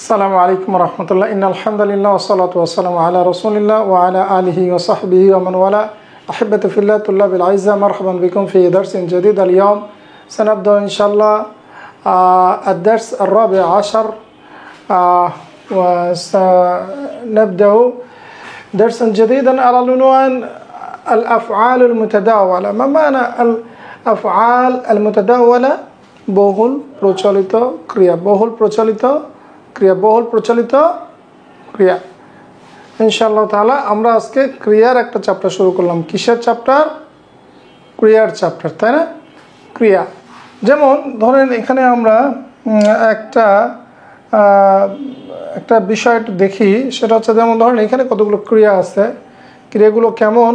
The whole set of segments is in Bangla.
আসসালামু আলাইকুম রহমতুল্লাহ ইন্নালহামদুলিল্লাহ ওয়াসসালাতু ওয়াসসালামু আলা রাসূলিল্লাহ ওয়া আলা আলিহি ওয়া সাহবিহি ওয়া মান ওয়ালা আহিব্বাতু ফিল্লাহ তুল্লাবিল আইজ্জা মারহাবান বিকুম ফি দারসিন জাদীদ اليوم سنبدأ إن شاء الله الدرس الرابع عشر وسنبدأ درسا جديدا على العنوان الأفعال المتداولة ما معنى الأفعال المتداولة বহুল প্রচলিত ক্রিয়া বহুল প্রচলিত ক্রিয়া ইনশাআল্লাহ তাআলা আমরা আজকে ক্রিয়ার একটা চ্যাপ্টার শুরু করলাম কিসের চ্যাপ্টার ক্রিয়ার চ্যাপ্টার তাই না ক্রিয়া যেমন ধরেন এখানে আমরা একটা বিষয় দেখি সেটা হচ্ছে যেমন ধরেন এখানে কতগুলো ক্রিয়া আছে ক্রিয়াগুলো কেমন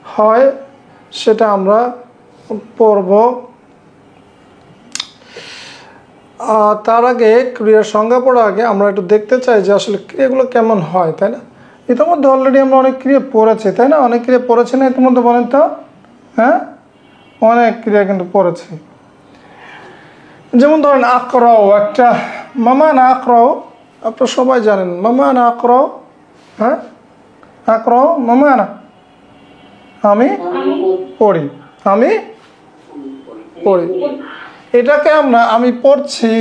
হয় সেটা আমরা পড়ব তার আগে ক্রিয়ার সংজ্ঞা পড়ার আগে আমরা একটু দেখতে চাই যে আসলে ক্রিয়াগুলো কেমন হয় তাই না ইতিমধ্যে অলরেডি আমরা অনেক ক্রিয়া পড়েছি তাই না অনেক ক্রিয়া পড়েছি না ইতিমধ্যে বলেন তো হ্যাঁ অনেক ক্রিয়া কিন্তু পড়েছি যেমন ধরেন আকরাও একটা মামান আকরাও আপনারা সবাই জানেন মামান আকরাও হ্যাঁ আকরাও মামানা আমি পড়ি এটাকে আমি পড়ছি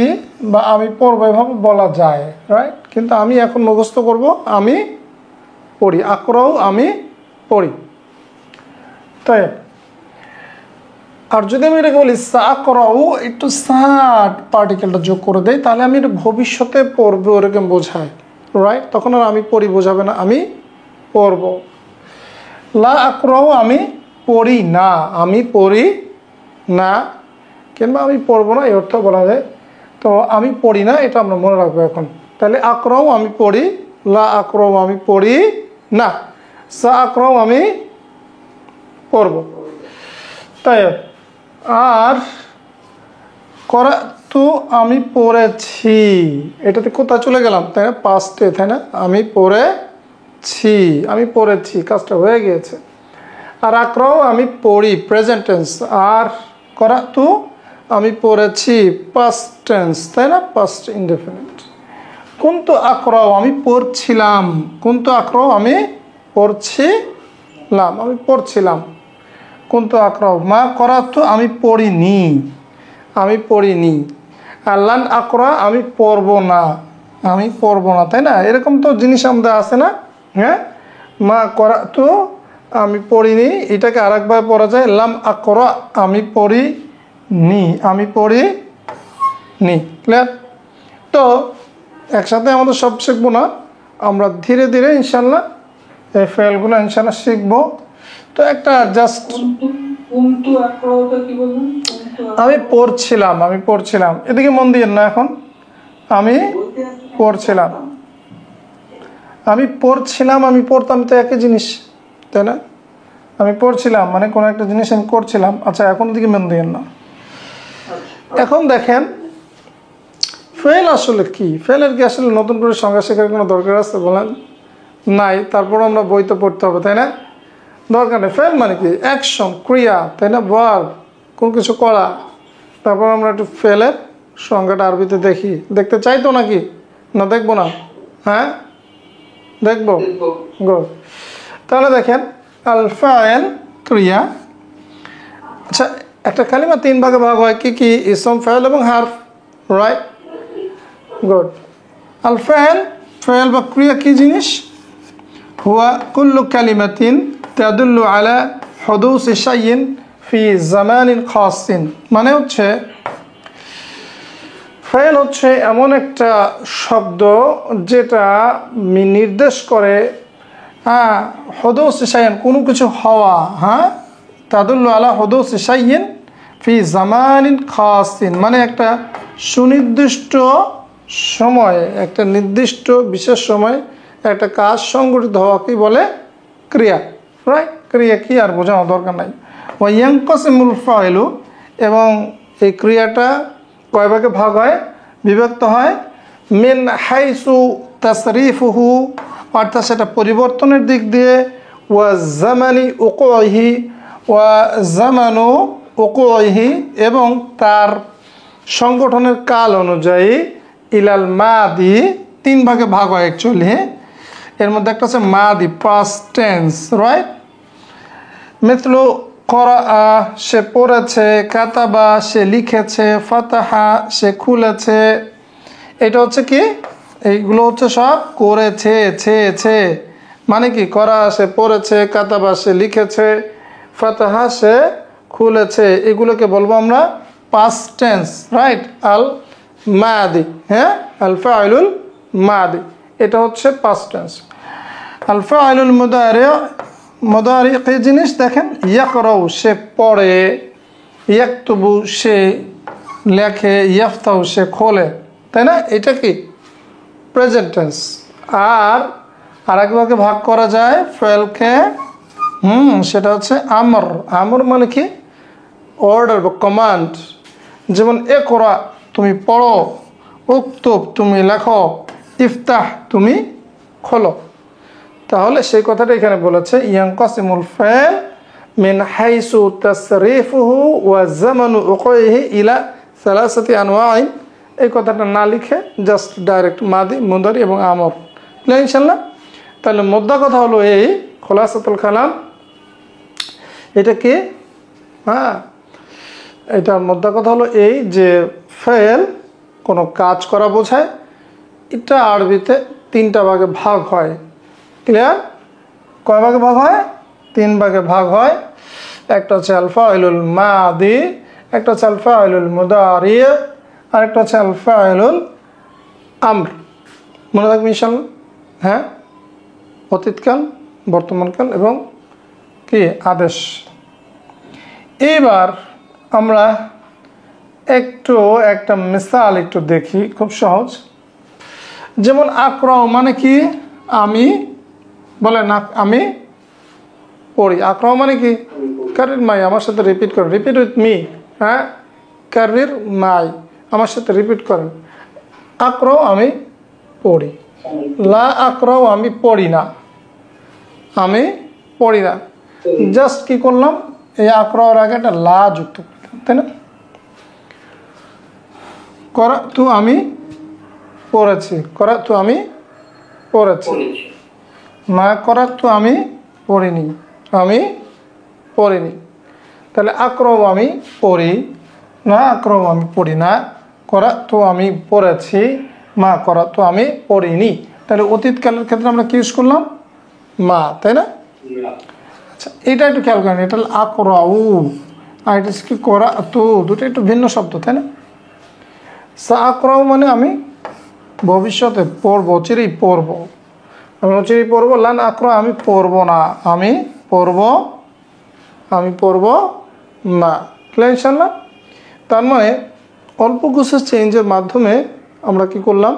বা আমি পড়বো এভাবে বলা যায় রাইট কিন্তু আমি এখন মুখস্থ করব আমি পড়ি আকরাও আমি পড়ি তাই আর যদি আমি এটাকে বলি সাকরাউ একটু সাট পার্টিকেলটা যোগ করে দেই তাহলে আমি এটা ভবিষ্যতে পড়বো এরকম বোঝায় রাইট তখন আর আমি পড়ি বোঝাবে না আমি পড়ব লা আকরাউ আমি পড়ি না কিংবা আমি পড়বো না এই অর্থ বলা যায় তো আমি পড়ি না এটা আমরা মনে রাখবো এখন তাহলে আকরাউ আমি পড়ি লা আকরাউ আমি পড়ি না সা আকরাউ আমি পড়ব তাই আর করাতু আমি পড়েছি এটাতে কোথায় চলে গেলাম তাই না পাস্টে তাই না আমি পড়েছি কাজটা হয়ে গিয়েছে আর আকরাউ আমি পড়ি প্রেজেন্ট টেন্স আর করাতু আমি পড়েছি পাস্ট টেন্স তাই না পাস্ট ইনডেফিনিট কুনতু আকরাউ আমি পড়ছিলাম কুনতু আকরাউ মা করাতু আমি পড়িনি আর লান আকরা আমি পড়বো না তাই না এরকম তো জিনিস আমাদের আছে না হ্যাঁ মা করাতু আমি পড়িনি এটাকে আরেকবার পড়া যায় লাম আকরা আমি পড়িনি ক্লিয়ার তো একসাথে আমাদের সব শিখবো না আমরা ধীরে ধীরে ইনশাল্লাহ এই ফেলগুলো ইনশাল্লাহ শিখবো তো একটা জাস্ট আমি পড়ছিলাম এদিকে মন দিয়ে না এখন আমি পড়ছিলাম আমি পড়তাম তো একই জিনিস তাই না আমি পড়ছিলাম মানে কোনো একটা জিনিস আমি করছিলাম আচ্ছা এখন দিকে মন দিয়ে না এখন দেখেন ফেল আসলে কি ফেলের কি আসলে নতুন করে সংজ্ঞা শেখার কোনো দরকার আছে বলেন নাই তারপর আমরা বই তো পড়তে হবে তাই না দরকার নেই ফেল মানে কি অ্যাকশন ক্রিয়া তাই না ভার্ব কোন কিছু করা তারপর আমরা একটু ফেলের সংজ্ঞাটা আরবিতে দেখতে চাই তো নাকি না দেখবো না হ্যাঁ দেখবো গুড তাহলে দেখেন আল ফাইল ক্রিয়া আচ্ছা একটা কালিমা তিন ভাগে ভাগ হয় কি ইসম ফাইল এবং হারফ রাইট গুড আল ফাইল বা ক্রিয়া কি জিনিস হুয়া কুল্লু কালিমাতিন তাদুল্লু আলা হুদুসি শাইইন ফি জামানিন খাসিন মানে হচ্ছে ফাইল হচ্ছে এমন একটা শব্দ যেটা নির্দেশ করে হুদুসি শাইইন কোনো কিছু হওয়া তাদুল্লু আলা হুদুসি শাইইন ফি জামানিন খাসিন মানে একটা সুনির্দিষ্ট সময়ে একটা নির্দিষ্ট বিশেষ সময়ে একটা কাজ সংগঠিত হওয়াকে বলে ক্রিয়া রাইট ক্রিয়া কি আর বোঝানো দরকার নাই ওয়ায়ানকাসিমুল ফাইলু এবং এই ক্রিয়াটা কয় ভাগে ভাগ হয় বিভক্ত হয় মিন হাইসু তাসরিফুহু অর্থাৎ সেটা পরিবর্তনের দিক দিয়ে ওয়া জামানু উকুইহি এবং তার সংগঠনের কাল অনুযায়ী ইলাল মাদি তিন ভাগে ভাগ হয় অ্যাকচুয়ালি। এর মধ্যে একটা হচ্ছে মাদি পাস্ট টেন্স, রাইট? মিথলু করা সে পড়েছে, কাতাবা সে লিখেছে, ফাতাহা সে খুলেছে। এটা হচ্ছে কি, এইগুলো হচ্ছে সব করেছে, ছে মানে কি, করা সে পড়েছে, কাতাবা সে লিখেছে, ফাতাহা সে খুলেছে, এগুলোকে বলবো আমরা পাস্ট টেন্স, রাইট? আল মাদি, হ্যাঁ, আল ফাইলুল মাদি, এটা হচ্ছে পাস্ট টেন্স। আল ফাইলুল মুদারি, মুদারি কি জিনিস দেখেন, ইয়াকরাউ সে পড়ে, ইয়াকতুবু সে লেখে, ইয়াফতাহু সে খোলে, তাই না? এটা কি প্রেজেন্ট টেন্স। আর আরেকভাবে ভাগ করা যায় ফেলকে, সেটা হচ্ছে আমর। আমর মানে কি, অর্ডার বা কমান্ড। যেমন ইকরা তুমি পড়ো, উকতুব তুমি লেখো, ইফতাহ তুমি খোলো। তাহলে সেই কথাটা এখানে বলেছে, ইয়ানকাসিমুল ফাইল মিন হাইসু তাসরিফুহু ওয়া জামানু উকুইহি ইলা সালাসাতি আনওয়াইন। এই কথাটা না লিখে জাস্ট ডাইরেক্ট মাদি, মুদারি এবং আমর, ইনশাআল্লাহ। তাহলে মোদ্দা কথা হলো এই, খোলাসাতুল কালাম এটা কি, হ্যাঁ, এটা মোদ্দা কথা হলো এই যে ফেল কোনো কাজ করা বোঝায়। এটা আরবিতে তিনটা ভাগে ভাগ হয়, ক্লিয়ার? কয় ভাগে ভাগ হয়? তিন ভাগে ভাগ হয়। একটা হচ্ছে আল ফাইলুল মাদি, একটা হচ্ছে আল ফাইলুল মুদারি, আর একটা হচ্ছে আল ফাইলুল আমর। মনে রাখবেন ইনশাআল্লাহ, হ্যাঁ? অতীতকাল, বর্তমানকাল এবং কি আদেশ। এইবার আমরা একটা মিসাল একটু দেখি, খুব সহজ। যেমন আকরাও মানে কি, আমি, বলেন আমি পড়ি। আকরাও মানে কি, কারির মাই, আমার সাথে রিপিট করেন, রিপিট উইথ মি, হ্যাঁ, কারির মাই, আমার সাথে রিপিট করেন। আকরাও আমি পড়ি, লা আকরাও আমি পড়ি না, আমি পড়ি না। জাস্ট কি করলাম, এই আকরাওর আগে একটা লা যুক্ত করলাম, তাই না? করাতু আমি পড়েছি, করাতু আমি পড়েছি, না করাতু আমি পড়িনি, আমি পড়িনি। তাহলে আকরাও আমি পড়ি, না আকরাও আমি পড়ি না, করাতু আমি পড়েছি, মা করাতু আমি পড়িনি। তাহলে অতীতকালের ক্ষেত্রে আমরা কি ইউজ করলাম, মা, তাই না? আচ্ছা, এটা একটু খেয়াল করেন, এটা আকরাউ আর এটা কি করাতু, দুটো একটু ভিন্ন শব্দ, তাই না? সাকরাউ মানে আমি ভবিষ্যতে পড়বো, চিরেই পড়বো, আমি চিরেই পড়বো। লান আকরা আমি পড়বো না, আমি পড়বো না, ইনশাআল্লাহ। তার মানে অল্প কিছু চেঞ্জের মাধ্যমে আমরা কি করলাম,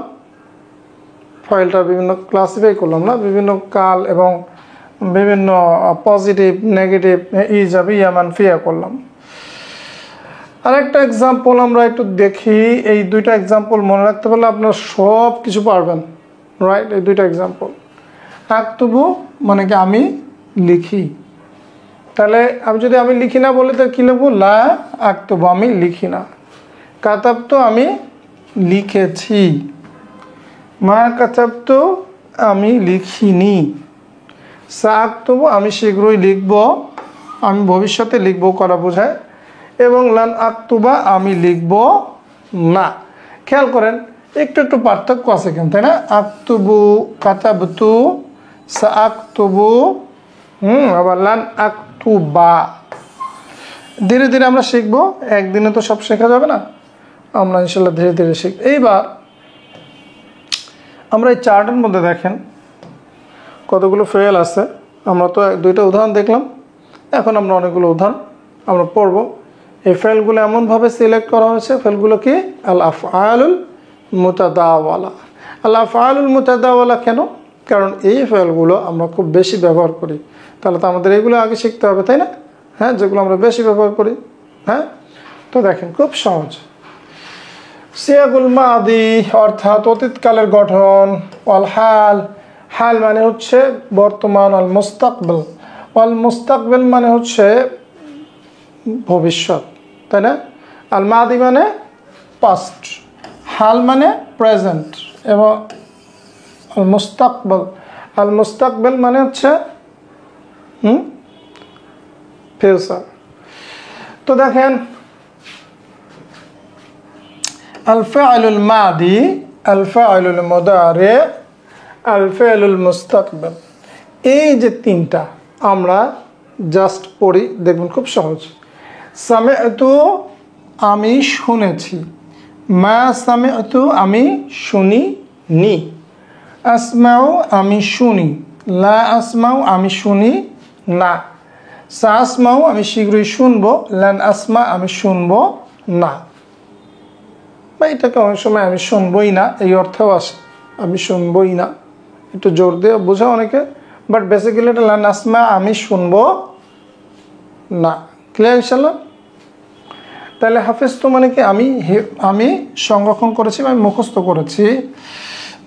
ফাইলটা বিভিন্ন ক্লাসিফাই করলাম না, বিভিন্ন কাল এবং বিভিন্ন পজিটিভ নেগেটিভ ইজাবি ইয়ামান ফিয়া করলাম। আরেকটা এক্সাম্পল আমরা একটু দেখি। এই দুইটা এক্সাম্পল মনে রাখতে পারলে আপনারা সব কিছু পারবেন, রাইট? এই দুইটা এক্সাম্পল, আক্তুবু মানে কি আমি লিখি, তাহলে আমি যদি আমি লিখি না বলে তো কী লিখবো, লা আক্তুবু আমি লিখি না। কাতাবতু আমি লিখেছি, মা কাতাবতু আমি লিখিনি। সাআক্তুবু আমি শীঘ্রই লিখব, আমি ভবিষ্যতে লিখব করা বোঝায়। এবং লান আক্তুবা আমি লিখব না। খেয়াল করেন একটু পার্থক্য আছে কেন, তাই না? আক্তুবু, কাতাবতু, সাআক্তুবু, আবার লান আক্তুবা। ধীরে ধীরে আমরা শিখবো, একদিনে তো সব শেখা যাবে না, আমরা ইনশাল্লাহ ধীরে ধীরে শিখব। এইবার আমরা এই চার্টের মধ্যে দেখেন কতগুলো ফেল আছে। আমরা তো দুইটা উদাহরণ দেখলাম, এখন আমরা অনেকগুলো উদাহরণ আমরা পড়ব। এই ফেলগুলো এমনভাবে সিলেক্ট করা হয়েছে, ফেলগুলো কি আল আফআলুল মুতাদাওয়ালা। আল আফআলুল মুতাদাওয়ালা কেন? কারণ এই ফেলগুলো আমরা খুব বেশি ব্যবহার করি, তাহলে তো আমাদের এগুলো আগে শিখতে হবে, তাই না? হ্যাঁ, যেগুলো আমরা বেশি ব্যবহার করি। হ্যাঁ, তো দেখেন খুব সহজ। সিয়াগুল মাদি অর্থাৎ অতীতকালের গঠন, ওয়াল হাল, হাল মানে হচ্ছে বর্তমান, আল মুস্তাকবিল, ওয়াল মুস্তাকবিল মানে হচ্ছে ভবিষ্যৎ, তাই না? আল মাদি মানে পাস্ট, হাল মানে প্রেজেন্ট এবং আল মুস্তাকবাল। আল মুস্তাকবাল মানে হচ্ছে ফিউচার। তো দেখেন আল ফাইলুল মাদি, আল ফাইলুল মুদারি, আল ফাইলুল মুস্তাকবাল, এই যে তিনটা আমরা জাস্ট পড়ি, দেখবেন খুব সহজ। সামিআতু আমি শুনেছি, মা সামিআতু আমি শুনি নি, আসমাউ আমি শুনি, লা আসমাউ আমি শুনি না, সা আসমাউ আমি শীঘ্রই শুনবো, লান আসমা আমি শুনবো না। বা এটাকে অনেক সময় আমি শুনবই না এই অর্থেও আসে, আমি শুনবই না, একটু জোর দিয়ে বোঝা অনেকে, বাট বেসিক্যালি এটা লান আসমা আমি শুনবো না। ক্লিয়ার ইনশাল্লাহ? তাহলে হাফিজ তো মানে কি আমি সংরক্ষণ করেছি বা আমি মুখস্থ করেছি।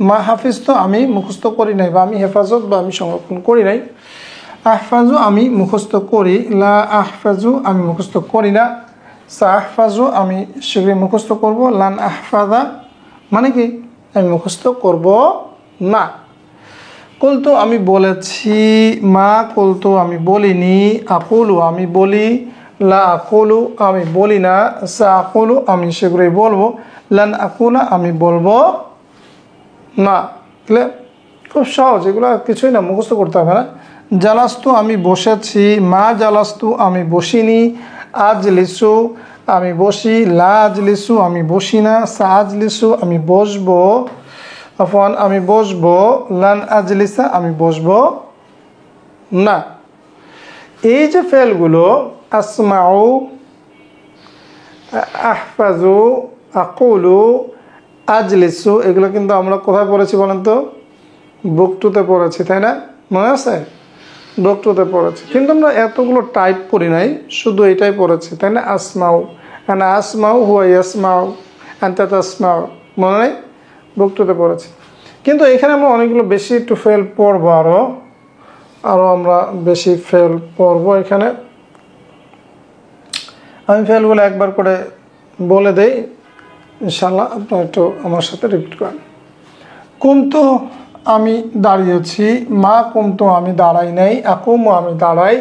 মা হাফিজ তো আমি মুখস্থ করি নাই, বা আমি হেফাজত বা আমি সংরক্ষণ করি নাই। আহফাজু আমি মুখস্থ করি, লা আহফাজু আমি মুখস্থ করি না, সা আহফাজু আমি শীঘ্রই মুখস্থ করব, লান আহফাজা মানে কি আমি মুখস্থ করব না। কুলতু আমি বলেছি, মা কুলতু আমি বলিনি, আকুলু আমি বলি, লা আকুলু আমি বলি না, সা আকুলু আমি শীঘ্রই বলবো, লান আকুলা আমি বলবো না। ক্লিয়ার? খুব সহজ, এগুলো কিছুই না, মুখস্থ করতে হবে না। জালাস্তু আমি বসেছি, মা জালাস্তু আমি বসিনি, আজলিসু আমি বসি, লা আজলিসু আমি বসি না, সা আজলিসু আমি বসবো, আফওয়ান আমি বসবো, লান আজলিসা আমি বসবো না। এই যে ফেলগুলো আসমাউ, আহফাজু, আকুলু, আজলিসু, এগুলো কিন্তু আমরা কোথায় পড়েছি বলেন তো? বুক টুতে পড়েছি, তাই না? মনে আছে? বুক টুতে পড়েছি, কিন্তু আমরা এতগুলো টাইপ পড়ি নাই, শুধু এটাই পড়েছি, তাই না? আসমাউ, আনা আসমাউ হুয়া ইয়াসমাউ আনতা তাসমাউ, মনে নেই? বুক টুতে পড়েছি। কিন্তু এখানে আমরা অনেকগুলো বেশি একটু ফেল পড়বো, আরও আমরা বেশি ফেল পড়বো এখানে। আমি ফেলগুলো একবার করে বলে দেই, ইনশাল্লাহ আপনারা একটু আমার সাথে রিপিট করেন। কুমতু আমি দাঁড়িয়েছি, মা কুমতু আমি দাঁড়াই নাই, আকুমু আমি দাঁড়াই,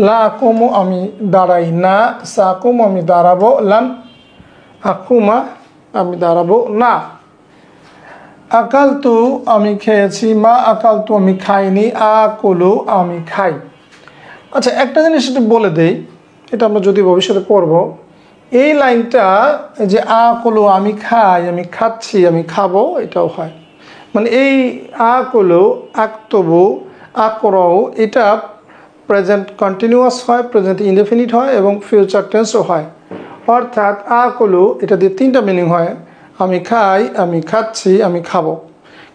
লা আকুমু আমি দাঁড়াই না, সা আকুমু আমি দাঁড়াবো, লান আকুমা আমি দাঁড়াবো না। আকালতু আমি খেয়েছি, মা আকালতু আমি খাইনি, আকুলু আমি খাই। আচ্ছা, একটা জিনিস একটু বলে দেই, এটা আমরা যদি ভবিষ্যতে পড়বো। এই লাইনটা যে আকুলু আমি খাই, আমি খাচ্ছি, আমি খাবো, এটাও হয়। মানে এই আকুলু, আক্তবু, আকরাউ, এটা প্রেজেন্ট কন্টিনিউয়াস হয়, প্রেজেন্ট ইনডেফিনিট হয় এবং ফিউচার টেন্সও হয়। অর্থাৎ আকুলু এটা দিয়ে তিনটা মিনিং হয়, আমি খাই, আমি খাচ্ছি, আমি খাবো।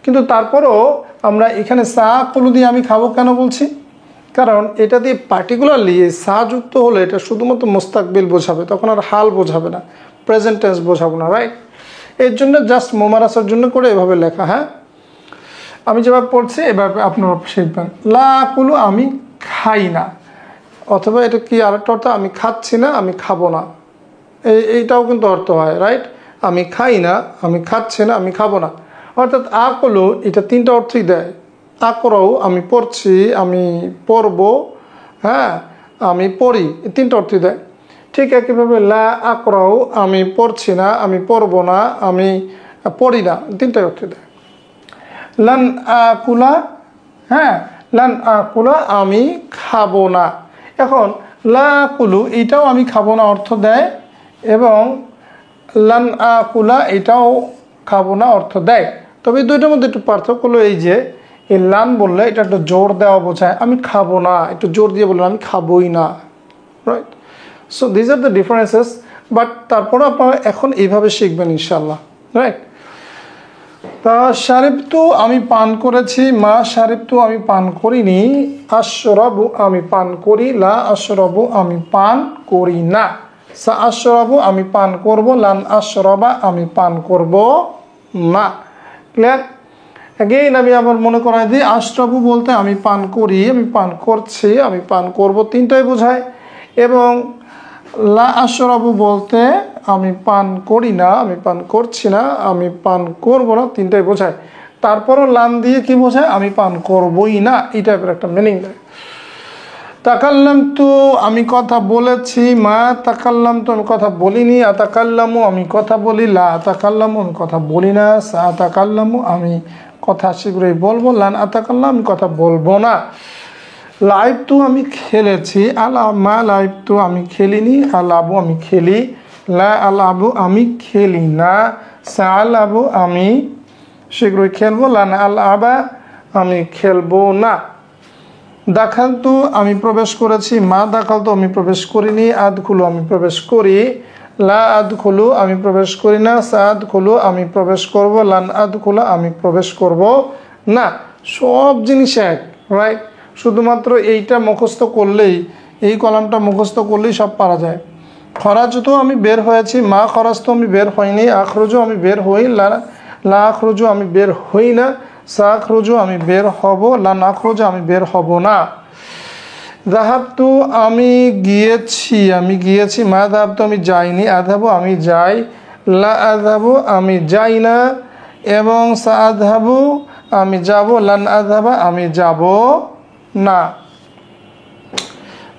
কিন্তু তারপরও আমরা এখানে সা আকুলু দিয়ে আমি খাবো কেন বলছি? কারণ এটা দিয়ে পার্টিকুলারলি সা যুক্ত হলে এটা শুধুমাত্র মুস্তাকবিল বোঝাবে, তখন আর হাল বোঝাবে না, প্রেজেন্ট টেন্স বোঝাবো না, রাইট? এর জন্য জাস্ট মোমারাসার জন্য করে এভাবে লেখা। হ্যাঁ, আমি যেভাবে পড়ছি এভাবে আপনারা শিখবেন। লা আকুলু আমি খাই না, অথবা এটা কি আরেকটা অর্থ, আমি খাচ্ছি না, আমি খাবো না, এইটাও কিন্তু অর্থ হয়, রাইট? আমি খাই না, আমি খাচ্ছি না, আমি খাবো না। অর্থাৎ আকুলু এটা তিনটা অর্থই দেয়। আকরাউ আমি পড়ছি, আমি পড়বো, হ্যাঁ আমি পড়ি, এই তিনটা অর্থই দেয়। ঠিক একইভাবে লা আকরাউ আমি পড়ছি না, আমি পড়বো না, আমি পড়ি না, তিনটাই অর্থ দেয়। লান আকুলা, হ্যাঁ লান আকুলা আমি খাবো না। এখন লা আকুলু এটাও আমি খাবো না অর্থ দেয়, এবং লান আকুলা এটাও খাবো না অর্থ দেয়। তবে দুইটার মধ্যে একটু পার্থক্য হলো এই যে এই লান বললে এটা একটু জোর দেওয়া বোঝায়, আমি খাবো না, একটু জোর দিয়ে বললেন আমি খাবোই না, right? So these are the differences. But তারপরে আপনারা এখন এইভাবে শিখবেন ইনশাল্লাহ, রাইট? তা শারিবতু আমি পান করেছি, মা শারিবতু আমি পান করিনি, আশরাবু আমি পান করি, লা আশরাবু আমি পান করি না, সা আশরাবু আমি পান করব, লান আশরাবা আমি পান করব না। ক্লিয়ার? অ্যাগেইন আমি আবার মনে করাই দিই, আশরাবু বলতে আমি পান করি, আমি পান করছি, আমি পান করব, তিনটাই বোঝায়। এবং লা আশরাবু বলতে আমি পান করি না, আমি পান করছি না, আমি পান করব না, তিনটাই বোঝায়। তারপরও লান দিয়ে কি বোঝায়, আমি পান করবই না, এই টাইপের একটা মিনিং দেয়। তাকাল্লাম তো আমি কথা বলেছি, মা তাকাল্লাম তো আমি কথা বলিনি, আতাকাল্লামু আমি কথা বলি, লা আতাকাল্লামু আমি কথা বলি না, সা আতাকাল্লামু আমি কথা শীঘ্রই বলবো, লান আতাকাল্লাম আমি কথা বলবো না। লাইভ তো আমি খেলেছি, আলা মা লাইভ তো আমি খেলিনি, আলাবু আমি খেলি, লা আলাবু আমি খেলি না, সা আলাবু আমি শীঘ্রই খেলবো, লান আল আবা আমি খেলবো না। দাখাল তো আমি প্রবেশ করেছি, মা দাখাল তো আমি প্রবেশ করিনি, আদখুলু আমি প্রবেশ করি, লা আদখুলু আমি প্রবেশ করি না, সা আদখুলু আমি প্রবেশ করব, লান আদখুলু আমি প্রবেশ করব না। সব জিনিস এক, রাইট? শুধুমাত্র এইটা মুখস্থ করলেই, এই কলামটা মুখস্থ করলেই সব পারা যায়। খরাজ তো আমি বের হয়েছি, মা খরাজ তো আমি বের হইনি, আখরুজু আমি বের হই, লা আখরুজু আমি বের হই না, সা আখরুজু আমি বের হব, লা নাখরুজু আমি বের হব না। যাহাবতু আমি গিয়েছি, মা যাহাবতু আমি যাইনি, আযহাবু আমি যাই, লা আযহাবু আমি যাই না, এবং সা আযহাবু আমি যাব, লান আযহাবা আমি যাব না।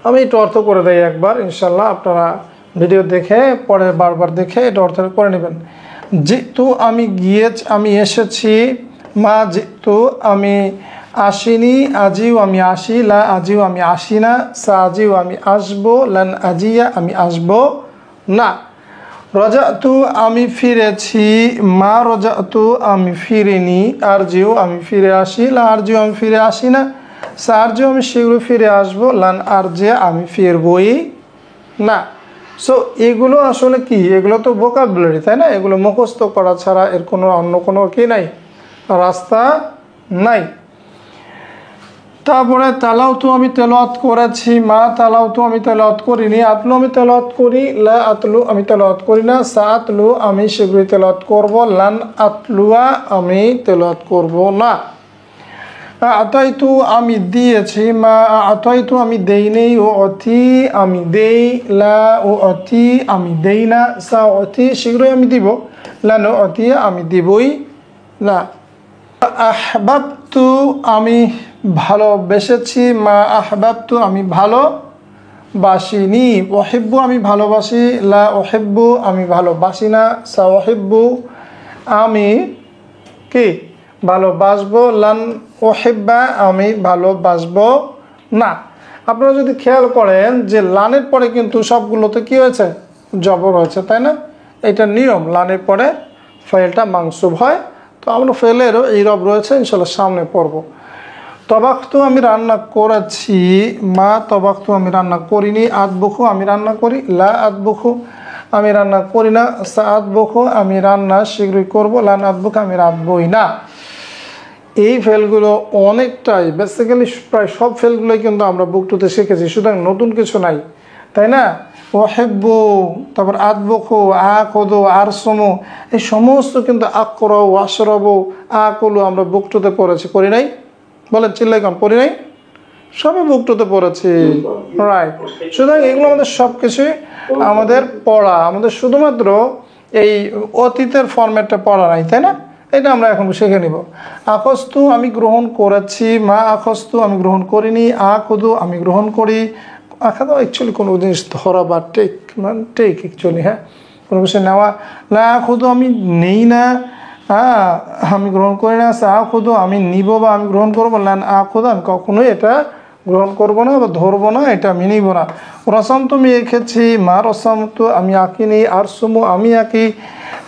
আমি এটা অর্থ করে দেই একবার, ইনশাল্লাহ আপনারা ভিডিও দেখে পরে বারবার দেখে এটা অর্থ করে নেবেন। যেহেতু আমি এসেছি, মা যেহেতু আমি আসিনি, আজিও আমি আসি, লা আজিও আমি আসি না, সা আজিও আমি আসবো, লান আজিয়া আমি আসবো না। রজাতু আমি ফিরেছি, মা রজাতু আমি ফিরিনি, আরজিও আমি ফিরে আসি, লা আরজিও আমি ফিরে আসি না, সা আরজিও আমি শীঘ্রই ফিরে আসবো, লান আরজিয়া আমি ফিরবই না। সো এগুলো আসলে কি, এগুলো তো ভোকাবুলারি, তাই না? এগুলো মুখস্থ করা ছাড়া এর কোনো অন্য কোনো কি নাই, রাস্তা নাই। তারপরে তালাওতু আমি তেলাওয়াত করেছি, মা তালাওতু আমি তেলাওয়াত করিনি, আতলু আমি তেলাওয়াত করি, লা আতলু আমি তেলাওয়াত করি না, সা আতলু আমি শীঘ্রই তেলাওয়াত করব, লান আতলুয়া আমি তেলাওয়াত করব না। আতাইতু আমি দিয়েছি, মা আতাইতু আমি দেই নেই, ও অতি আমি দেই, লা ও অতি আমি দেই না, সা অতি শীঘ্রই আমি দিব, লান অতি আমি দিবই না। আহবাবতু আমি ভালোবেসেছি, মা আহবাবতু আমি ভালোবাসিনি, ওহিব্বু আমি ভালোবাসি, লা ওহিব্বু আমি ভালোবাসি না, সা ওহিব্বু আমি কি ভালোবাসবো, লান ওহিব্বা আমি ভালোবাসবো না। আপনারা যদি খেয়াল করেন যে লানের পরে কিন্তু সবগুলোতে কি হয়েছে, জবর হয়েছে, তাই না? এটা নিয়ম, লানের পরে ফেলটা মানসুব হয়। তো আমরা ফেলেরও এই রব রয়েছে, ইনশাল্লাহ সামনে পড়ব। তবাক্তু আমি রান্না করেছি, মা তবাক্তু আমি রান্না করিনি, আদবুখু আমি রান্না করি, লা আদবুখু আমি রান্না করি না, সা আদবুখু আমি রান্না শীঘ্রই করবো, লান আদবুখু আমি রাঁধবই না। এই ফেলগুলো অনেকটাই বেসিক্যালি প্রায় সব ফেলগুলোই কিন্তু আমরা বুক টুতে শিখেছি, সুতরাং নতুন কিছু নাই, তাই না? ওহেব্বু, তারপর আদবুখু, আখুদু, আরসমু, এই সমস্ত কিন্তু আকরাউ, আশরাবু, আকুলু আমরা বুক টুতে পড়েছি, করি নাই? বলেন চিল্লাই কম, পড়ি নাই? সবই বুক টুতে পড়েছি, রাইট? সুতরাং এগুলো আমাদের সব কিছুই আমাদের পড়া, আমাদের শুধুমাত্র এই অতীতের ফরম্যাটটা পড়া নাই, তাই না? এটা আমরা এখন শিখে নিব। আখস্তু আমি গ্রহণ করেছি, মা আখস্তু আমি গ্রহণ করিনি, আখুদু আমি গ্রহণ করি। আখা তো অ্যাকচুয়ালি কোনো জিনিস ধরা বা টেক, মানে টেক অ্যাকচুয়ালি, হ্যাঁ, কোনো বিষয় নেওয়া। লা আখুদু আমি নেই না, আমি গ্রহণ করি না, সা আখুদু আমি নিব বা আমি গ্রহণ করবো, লান আখুদু আমি কখনোই এটা গ্রহণ করবো না বা ধরবো না, এটা আমি নিব না। রসম তো আমি এঁকেছি, মা রসম তো আমি আঁকিনি, আরসুমু আমি আঁকি,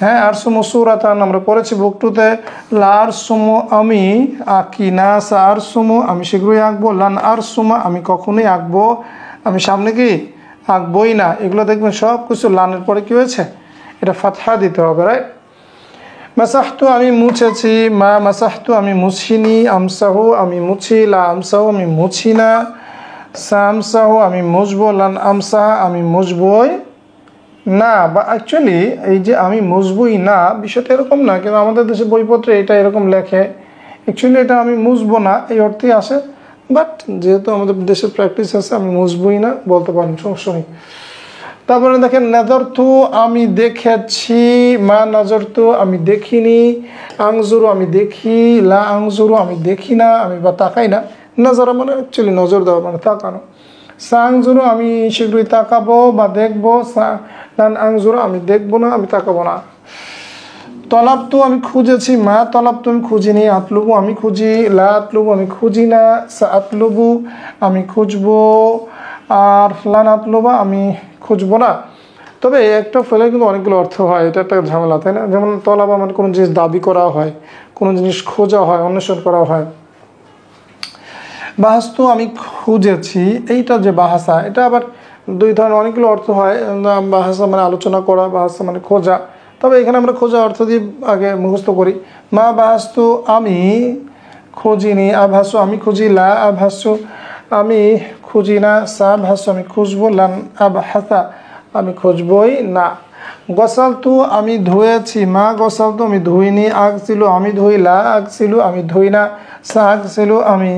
হ্যাঁ, আরসুমু সুরাতান আমরা পড়েছি বুক টুতে, লা আরসুমু আমি আঁকি না, সা আরসুমু আমি শীঘ্রই আঁকবো, লান আরসুমা আমি কখনোই আঁকবো, আমি সামনে কি আঁকবই না। এগুলো দেখবেন সব কিছু লানের পরে কি হয়েছে, এটা ফাতহা দিতে হবে, রাইট? মাসাহতু আমি মুছেছি, মা মাসাহতু আমি মুছিনি, আমসাহু আমি মুছি, লা আমসাহু আমি মুছি না, সা আমসাহু আমি মুছবো, লান আমসাহা আমি মুছবই না। বা অ্যাকচুয়ালি এই যে আমি মুছবই না বিষয়টা এরকম না, কিন্তু আমাদের দেশে বইপত্রে এটা এরকম লেখে, অ্যাকচুয়ালি এটা আমি মুছবো না এই অর্থেই আসে, বাট যেহেতু আমাদের দেশের প্র্যাকটিস আছে আমি মুছবই না বলতে পারেন, সমস্যা নেই। তারপরে দেখেন নাজারতু আমি দেখেছি, মা নাজারতু আমি দেখিনি, আংজুরু আমি দেখি, লা আংজুরু আমি দেখি না, আমি বা তাকাই না। নাজারা মানে অ্যাকচুয়ালি নজর দেওয়া মানে তাকানো। সা আংজুরু আমি শীঘ্রই তাকাবো বা দেখবো, লান আংজুরু আমি দেখবো না, আমি তাকাবো না। তলাবতু আমি খুঁজেছি, মা তলাবতু আমি খুঁজিনি, আতলুবু আমি খুঁজি, লা আতলুবু আমি খুঁজি না, সা আতলুবু আমি খুঁজবো, আর লান আতলুবা আমি খুঁজবো না। তবে একটা ফেলে কিন্তু অনেকগুলো অর্থ হয়, এটা একটা ঝামেলা, তাই না? যেমন তলাবা মানে কোনো জিনিস দাবি করা হয়, কোনো জিনিস খোঁজা হয়, অন্বেষণ করা হয়। বাহাস্তু আমি খুঁজেছি, এইটা যে বাহাসা, এটা আবার দুই ধরনের অনেকগুলো অর্থ হয়। বাহাসা মানে আলোচনা করা, বাহাসা মানে খোঁজা। তবে এখানে আমরা খোঁজা অর্থ দিয়ে আগে মুখস্থ করি। মা বাহাস্তু আমি খুঁজিনি, আভাসু আমি খুঁজি, লা আভাসু আমি খুঁজি না, সা ভাসু আমি খুঁজবো, লান আবহাসা আমি খুঁজবই না। গসালতু আমি ধুয়েছি, মা গসালতু আমি ধুইনি, আগসিলু আমি ধুই, লা আগসিলু আমি ধুই না, সা আগসিলু আমি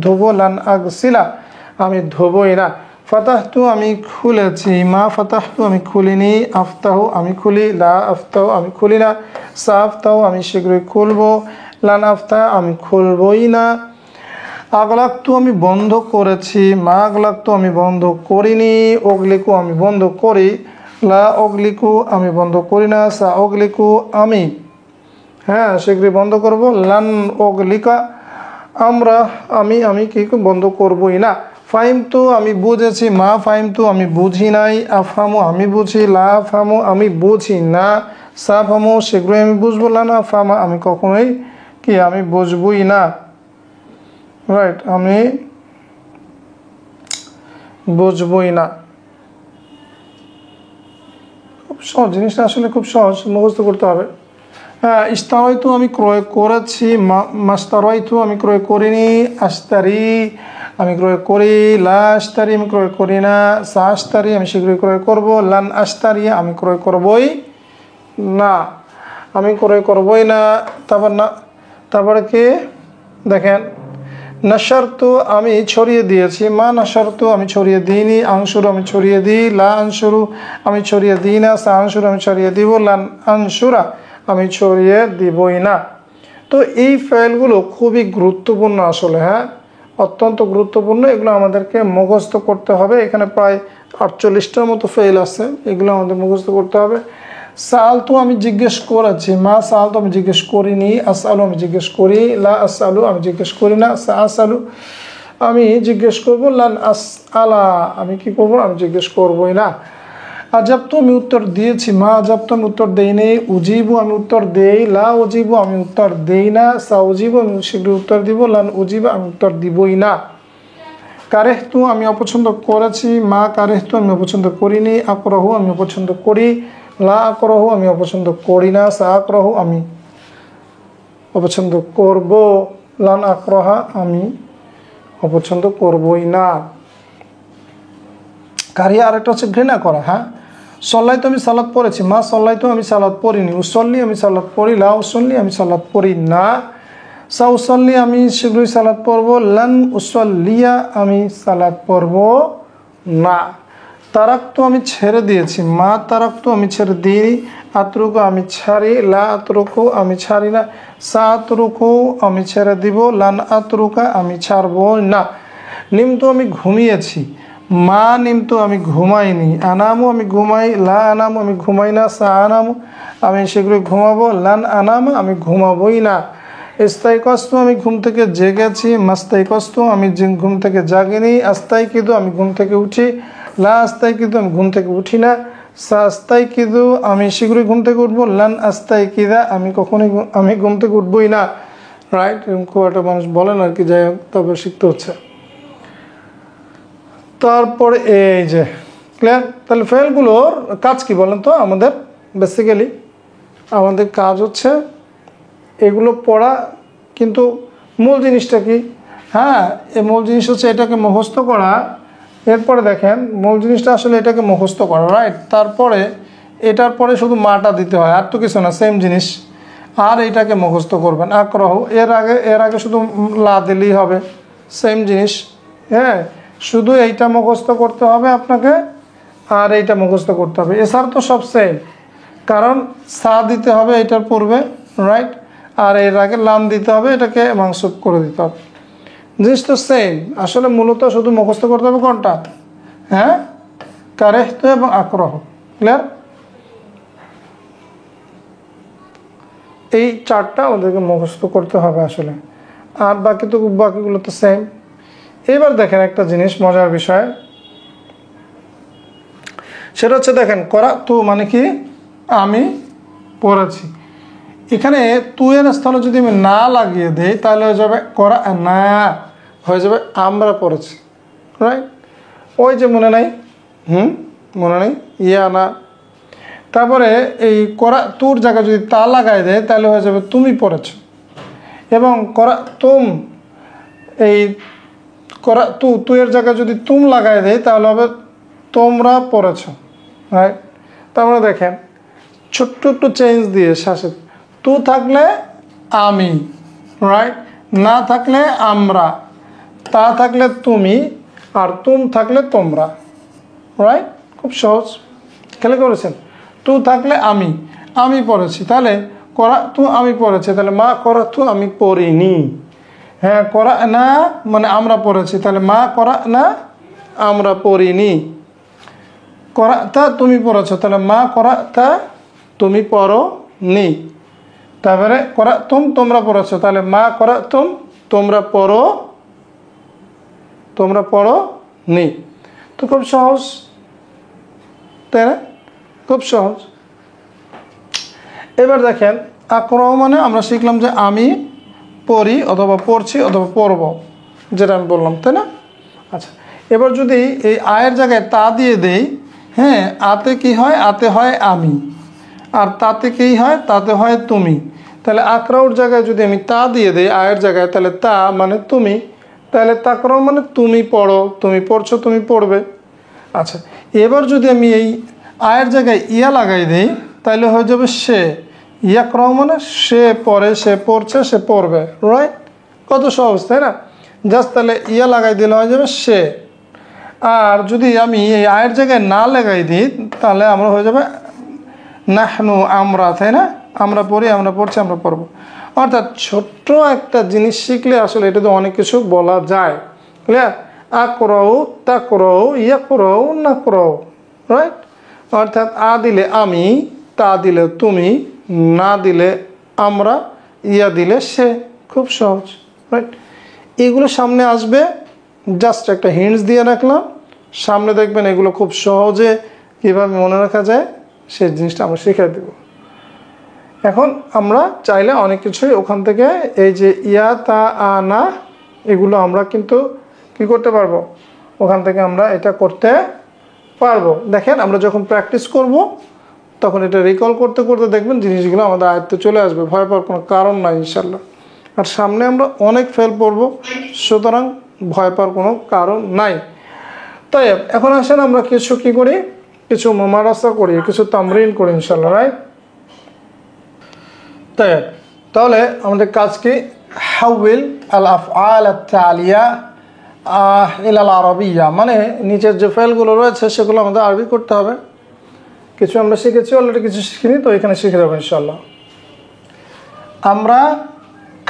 ধুবো, লান আগসিলা আমি ধুবই না। ফাতাহতু আমি খুলেছি, মা ফাতাহতু আমি খুলিনি, আফতাহু আমি খুলি, লা আফতাহু আমি খুলি না, সা আফতাহু আমি শীঘ্রই খুলবো, লান আফতাহ আমি খুলবই না। আগলাক্তু আমি বন্ধ করেছি, মা আগলাক্তু আমি বন্ধ করিনি, অগলিকু আমি বন্ধ করি, লা অগলিকু আমি বন্ধ করি না, সা অগলিকু আমি শীঘ্রই বন্ধ করব, লান অগলিকা আমি কি বন্ধ করবই না। ফাহিমতু আমি বুঝেছি, মা ফাহিমতু আমি বুঝি নাই, আফহামু আমি বুঝি, লা আফহামু আমি বুঝি না, সা ফামু শীঘ্রই আমি বুঝবো, লান আফহামা আমি কখনোই আমি বুঝবই না। রাইট, আমি বুঝবই না। খুব সহজ জিনিসটা, আসলে খুব সহজ, মুখস্থ করতে হবে। হ্যাঁ, ইস্তারাইতু আমি ক্রয় করেছি, মাস্তারাইতু আমি ক্রয় করিনি, আস্তারি আমি ক্রয় করি, লা আস্তারি আমি ক্রয় করি না, সা আস্তারি আমি শীঘ্রই ক্রয় করব, লান আস্তারি আমি ক্রয় করবই না, আমি ক্রয় করবই না। তারপরে কি দেখেন, নাশারতু আমি ছড়িয়ে দিয়েছি, মা নাশারতু আমি ছড়িয়ে দিইনি, আংশুরু আমি ছড়িয়ে দিই, লা আনশুরু আমি ছড়িয়ে দিই না, সা আনশুরু আমি ছড়িয়ে দিব, লান আনশুরা আমি ছড়িয়ে দিবই না। তো এই ফাইলগুলো খুবই গুরুত্বপূর্ণ আসলে, হ্যাঁ, অত্যন্ত গুরুত্বপূর্ণ। এগুলো আমাদেরকে মুখস্থ করতে হবে। এখানে প্রায় 48টার মতো ফেল আছে, এগুলো আমাদের মুখস্থ করতে হবে। সালতু আমি জিজ্ঞেস করেছি, মা সালতু আমি জিজ্ঞেস করিনি, আসআলু আমি জিজ্ঞেস করি, লা আসআলু আমি জিজ্ঞেস করি না, সা আসআলু আমি জিজ্ঞেস করবো, লান আসআলা আমি কি করবো, আমি জিজ্ঞেস করবোই না। আজাবতু আমি উত্তর দিয়েছি, মা আজাবতু আমি উত্তর দেইনি, উজিবু আমি উত্তর দেই, লা উজিবু আমি উত্তর দেই না, সা উজিবু আমি শীঘ্রই উত্তর দিব, লান উজিবু আমি উত্তর দিবই না। কারেহতু আমি অপছন্দ করেছি, মা কারেহতু আমি অপছন্দ করিনি, আকরাহু আমি অপছন্দ করি, লা আকরাহু আমি অপছন্দ করি না, সা আকরাহু আমি অপছন্দ করব, লান আকরাহা আমি অপছন্দ করবই না। কারিয়া আরেকটা হচ্ছে ঘৃণা করা। হ্যাঁ, সল্লাই তো আমি সালাত পড়েছি, মা সল্লাই তো আমি সালাত পড়িনি, উসল্লি আমি সালাত পড়ি, লা উসল্লি আমি সালাত পড়ি না, সা উসল্লি আমি শীঘ্রই সালাত পড়ব, লান উসল্লিয়া আমি সালাত পড়ব না। তারাক্তু আমি ছেড়ে দিয়েছি, মা তারাক্তু আমি ছেড়ে দিই, আতরুকু আমি ছাড়ি, লা আতরুকু আমি ছাড়ি না, সা আতরুকু আমি ছেড়ে দিব, লান আতরুকা আমি ছাড়ব না। নিমতু আমি ঘুমিয়েছি, মা নিমতু আমি ঘুমাইনি, আনামু আমি ঘুমাই, লা আনামু আমি ঘুমাই না, সা আনামু আমি শীঘ্রই ঘুমাবো, লান আনামা আমি ঘুমাবই না। ইস্তাইকস্তু আমি ঘুম থেকে জেগেছি, মাস্তাইকস্তু আমি ঘুম থেকে জাগিনি, আস্তাইকিদু আমি ঘুম থেকে উঠি, লা আস্তাইকিদু আমি ঘুম থেকে উঠি না, সা আস্তাইকিদু আমি শীঘ্রই ঘুম থেকে উঠবো, লান আস্তাইকিদা আমি কখনোই আমি ঘুম থেকে উঠবই না। রাইট, এরকম খুব একটা মানুষ বলেন আর কি, যাই হোক, তবে শিখতে হচ্ছে। তারপরে এই যে ক্লিয়ার। তাহলে ফেলগুলোর কাজ কি বলেন তো? আমাদের বেসিক্যালি আমাদের কাজ হচ্ছে এগুলো পড়া, কিন্তু মূল জিনিসটা কি? হ্যাঁ, এই মূল জিনিস হচ্ছে এটাকে মুখস্থ করা। এরপরে দেখেন, মূল জিনিসটা আসলে এটাকে মুখস্থ করা, রাইট। তারপরে এটার পরে শুধু মাটা দিতে হয়, আর তো কিছু না, সেম জিনিস। আর এটাকে মুখস্থ করবেন, আক্রহ, এর আগে শুধু লা দিলেই হবে, সেম জিনিস। হ্যাঁ, শুধু এইটা মুখস্থ করতে হবে আপনাকে, আর এইটা মুখস্থ করতে হবে। এছাড়া তো সব সেম, কারণ সা দিতে হবে এটার পূর্বে, রাইট, আর এর আগে লাম দিতে হবে, এটাকে মানসুব করে দিতে হবে। জিনিস তো সেম, আসলে মূলত শুধু মুখস্থ করতে হবে কোনটা, হ্যাঁ, কারেহতু এবং আক্রহ। ক্লিয়ার? এই চারটা আমাদেরকে মুখস্থ করতে হবে আসলে, আর বাকিগুলো তো সেম। এবার দেখেন একটা জিনিস মজার বিষয়, সেটা হচ্ছে দেখেন করাতু মানে কি, আমি পড়েছি। এখানে তু এর স্থানে যদি আমি না লাগিয়ে দেই তাহলে হয়ে যাবে করা না, হয়ে যাবে আমরা পড়েছি, রাইট? ওই যে মনে নাই, মনে নেই, ইয়া না। তারপরে এই করা তুর জায়গায় যদি তা লাগাই দেয় তাহলে হয়ে যাবে তুমি পড়েছ। এবং করা তুম, এই করা তু এর জায়গায় যদি তুম লাগাই দেয় তাহলে হবে তোমরা পড়েছ, রাইট? তারপরে দেখেন ছোট্ট একটু চেঞ্জ দিয়ে শাসে, তু থাকলে আমি, রাইট, না থাকলে আমরা, তা থাকলে তুমি, আর তুম থাকলে তোমরা, রাইট? খুব সহজ, খেলে করেছেন। তু থাকলে আমি পড়েছি, তাহলে করা তু আমি পড়েছি, তাহলে মা করা তু আমি পড়িনি। হ্যাঁ, করা না মানে আমরা পড়েছি, তাহলে মা করা না আমরা পড়িনি। করা তা তুমি পড়েছো, তাহলে মা করা তা তুমি পড়ো নি। তারপরে করা তোমরা পড়েছো, তাহলে মা করা তোমরা পড়ো নি। তো খুব সহজ, তাই না? খুব সহজ। এবার দেখেন আক্রহ মানে আমরা শিখলাম যে আমি পড়ি অথবা পড়ছি অথবা পড়ব, যেটা আমি বললাম, তাই না? আচ্ছা, এবার যদি এই আয়ের জায়গায় তা দিয়ে দেই, হ্যাঁ, আতে কি হয়, আতে হয় আমি, আর তাতে কি হয়, তাতে হয় তুমি। তাহলে আকরাউর জায়গায় যদি আমি তা দিয়ে দিই আয়ের জায়গায়, তাহলে তা মানে তুমি, তাহলে তাকরাও মানে তুমি পড়ো, তুমি পড়ছো, তুমি পড়বে। আচ্ছা, এবার যদি আমি এই আয়ের জায়গায় ইয়া লাগাই দিই তাহলে হয়ে যাবে সে, ইয়াকরাও মানে সে পড়ে, সে পড়ছে, সে পড়বে, রাইট? কত সহজ, তাই না? জাস্ট তাহলে ইয়া লাগাই দিলে হয়ে যাবে সে। আর যদি আমি এই আয়ের জায়গায় না লাগাই দিই তাহলে আমরা হয়ে যাবে নাহনু আমরা, তাই না? আমরা পড়ি, আমরা পড়ছি, আমরা পড়বো। অর্থাৎ ছোট্ট একটা জিনিস শিখলে আসলে এটাতে অনেক কিছু বলা যায়। ক্লিয়ার? আকরাউ, তাকরাউ, ইয়াকরাউ, নাকরাউ, রাইট? অর্থাৎ আ দিলে আমি, তা দিলে তুমি, না দিলে আমরা, ইয়া দিলে সে। খুব সহজ, রাইট? এগুলো সামনে আসবে, জাস্ট একটা হিন্টস দিয়ে রাখলাম, সামনে দেখবেন এগুলো খুব সহজে কীভাবে মনে রাখা যায় সেই জিনিসটা আমরা শিখিয়ে দেব। এখন আমরা চাইলে অনেক কিছুই ওখান থেকে এই যে ইয়া, তা, আ, না, এগুলো আমরা কিন্তু কি করতে পারবো, ওখান থেকে আমরা এটা করতে পারবো। দেখেন আমরা যখন প্র্যাকটিস করব তখন এটা রিকল করতে করতে দেখবেন জিনিসগুলো আমাদের আয়ত্তে চলে আসবে, ভয় পাওয়ার কোনো কারণ নাই ইনশাল্লাহ। আর সামনে আমরা অনেক ফেল পড়ব, সুতরাং ভয় পাওয়ার কোনো কারণ নাই। তাই এখন আসেন আমরা কিছু কি করি, কিছু মামারাসা করি, কিছু তামরিন করি ইনশাল্লাহ, রাইট? তাই তাহলে আমাদের কাজ কি, হাউল আল আফআল আত-তালিয়া ইলা আল আরবিয়া, মানে নিচের যে ফেলগুলো রয়েছে সেগুলো আমাদের আরবি করতে হবে। কিছু আমরা শিখেছি অলরেডি, কিছু শিখিনি, তো এখানে শিখে যাবো ইনশাল্লাহ। আমরা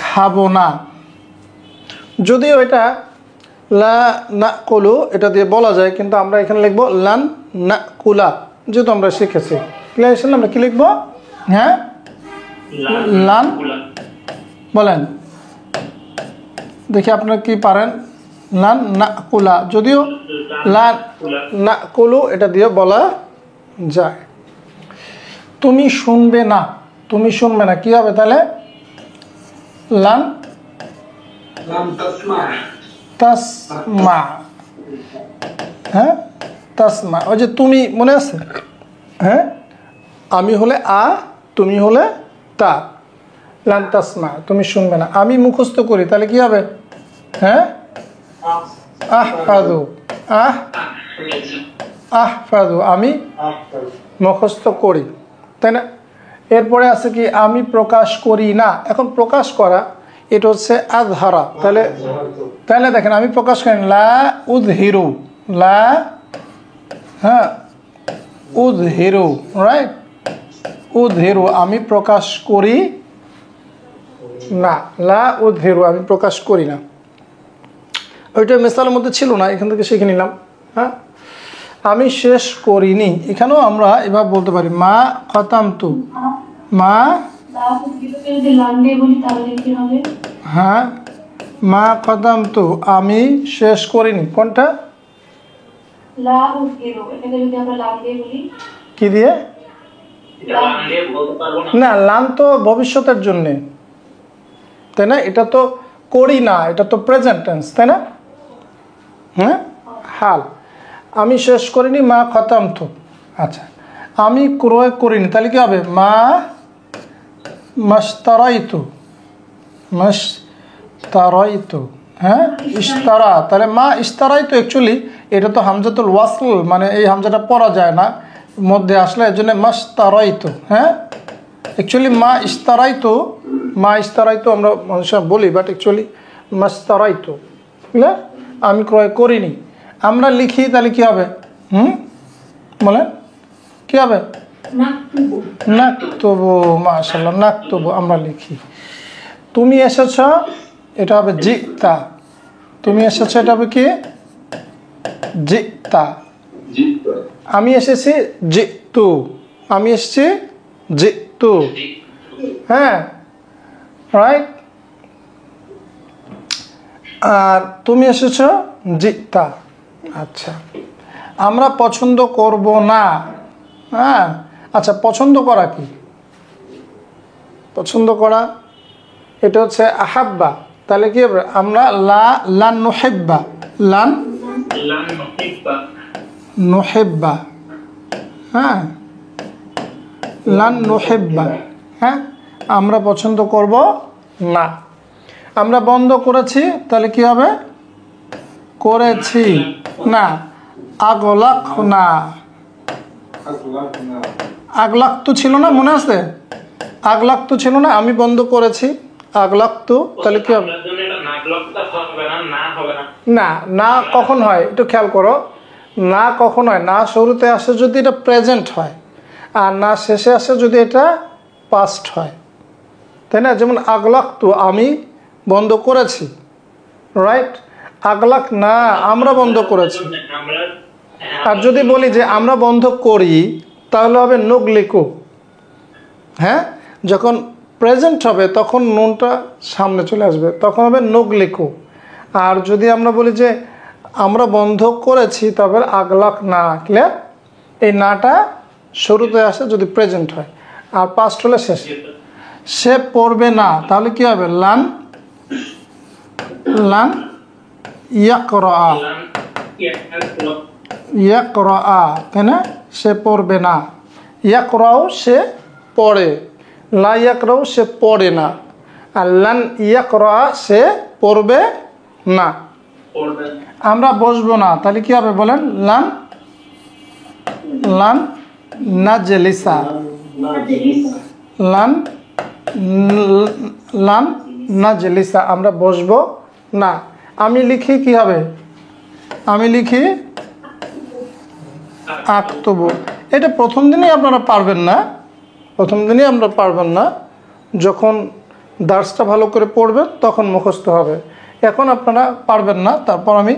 খাবো না, যদিও এটা লা নাকুলু এটা দিয়ে বলা যায়, কিন্তু আমরা এখানে লিখবো লান নাকুলা, যেহেতু আমরা শিখেছি। ক্লিয়ার? আমরা কি লিখবো? হ্যাঁ, লান, বলেন দেখি আপনারা কি পারেন। লান নাকুলা, যদিও লান নাকুলু এটা দিয়ে বলা যায়। তুমি শুনবে না, তুমি শুনবে না, কি হবে তাহলে? লান তাসমা, হ্যাঁ, তাসমা। ওই যে তুমি মনে আছে, হ্যাঁ, আমি হলে আ, তুমি হলে তা, লান তাসমা, তুমি শুনবে না। আমি মুখস্থ করি, তাহলে কি হবে? হ্যাঁ, আহফাদু, আহফাদু, আমি মুখস্থ করি, তাই না? এরপরে আছে কি, আমি প্রকাশ করি না। এখন প্রকাশ করা এটা হচ্ছে আযহারা, তাহলে দেখেন আমি প্রকাশ করি লা উযহিরু, লা, হ্যাঁ, উযহিরু, রাইট? উযহিরু আমি প্রকাশ করি না, লা উযহিরু আমি প্রকাশ করি না। ওইটা মিসালের মধ্যে ছিল না, এখান থেকে শিখে নিলাম। হ্যাঁ, আমি শেষ করিনি, এখানেও আমরা এভাবে বলতে পারি মা খতামতু, মা, হ্যাঁ মা খতামতু আমি শেষ করিনি। কোনটা? কি দিয়ে? না, লাম তো ভবিষ্যতের জন্য, তাই না? এটা তো করি না, এটা তো প্রেজেন্ট টেন্স, তাই না? হ্যাঁ, হাল। আমি শেষ করিনি মা খতামতু। আচ্ছা, আমি ক্রয় করিনি, তাহলে কি হবে? মা মাশতারাইতু, মাশতারাইতু। হ্যাঁ, ইশতারা, তাহলে মা ইশতারাইতু। অ্যাকচুয়ালি এটা তো হামজাতুল ওয়াসল, মানে এই হামজাটা পড়া যায় না মধ্যে আসলে, এর জন্য মাশতারাইতু। হ্যাঁ, অ্যাকচুয়ালি মা ইশতারাইতু, মা ইশতারাইতু আমরা মানুষের বলি, বাট অ্যাকচুয়ালি মাশতারাইতু, বুঝলে? আমি ক্রয় করিনি। আমরা লিখি, তাহলে কি হবে? বলেন কি হবে? নাকতুবু, মাশাআল্লাহ, নাকতুবু আমরা লিখি। তুমি এসেছ, এটা হবে জিতা। তুমি এসেছ, এটা হবে কি? জিতা। আমি এসেছি জিতু, আমি এসেছি জিতু। হ্যাঁ, রাইট। আর তুমি এসেছ জিতা। আচ্ছা, আমরা পছন্দ করব না। হ্যাঁ, আচ্ছা, পছন্দ করা কি? পছন্দ করা এটা হচ্ছে আহাব্বা, তাহলে কি হবে? আমরা লান নুহিব্বা, লান নুহিব্বা। হ্যাঁ, লান নুহিব্বা। হ্যাঁ, আমরা পছন্দ করব না। আমরা বন্ধ করেছি, তাহলে কি হবে? করেছি না, আগলাক না। আগলাক তো ছিল না, মনে আছে? আগলাক তো ছিল না, আমি বন্ধ করেছি, আগলাক তো, তাহলে কি হবে? না, না কখন হয় একটু খেয়াল করো। না কখন হয়? না শুরুতে আসে যদি এটা প্রেজেন্ট হয়, আর না শেষে আসে যদি এটা পাস্ট হয়, তাই না? যেমন আগলাক তো আমি বন্ধ করেছি, রাইট? আগলাক না আমরা বন্ধ করেছি। আর যদি বলি যে আমরা বন্ধ করি, তাহলে হবে নুগলিকু। হ্যাঁ, যখন প্রেজেন্ট হবে তখন নুনটা সামনে চলে আসবে, তখন হবে নুগলিকু। আর যদি আমরা বলি যে আমরা বন্ধ করেছি, তবে আগলাক না। ক্লিয়ার? এই নাটা শুরুতে আসে যদি প্রেজেন্ট হয়, আর পাস্ট হলে শেষে। সে পড়বে না, তাহলে কি হবে? লান, লান ইয়াকরা, ইয়াকরা, তাই না? সে পড়বে না। ইয়াকরাও সে পড়ে, লা ইয়াকরাও সে পড়ে না, আর লান ইয়াকরা সে পড়বে না। আমরা বসবো না, তাহলে কি হবে বলেন? লান, লান নাজলিসা, লান, লান নাজলিসা আমরা বসবো না। আমি লিখি, কি হবে? আমি লিখি আক্তবু। এটা প্রথম দিনই আপনারা পারবেন না, প্রথম দিনই আমরা পারবেন না। যখন দার্সটা ভালো করে পড়বেন তখন মুখস্থ হবে। এখন আপনারা পারবেন না, তারপর আমি